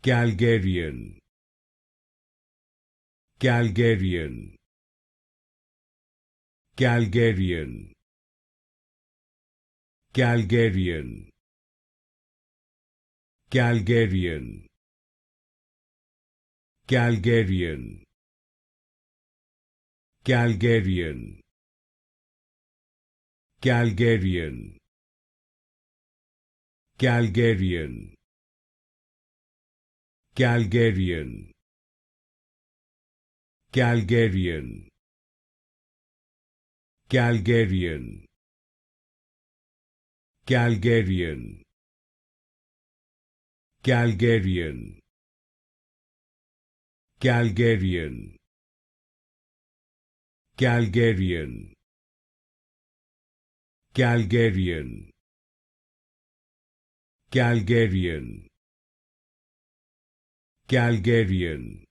Calgarian, Calgarian, Calgarian, Calgarian, Calgarian, Calgarian, Calgarian, Calgarian, Calgarian, Calgarian, Calgarian, Calgarian, Calgarian, Calgarian, Calgarian, Calgarian, Calgarian, Calgarian, Calgarian,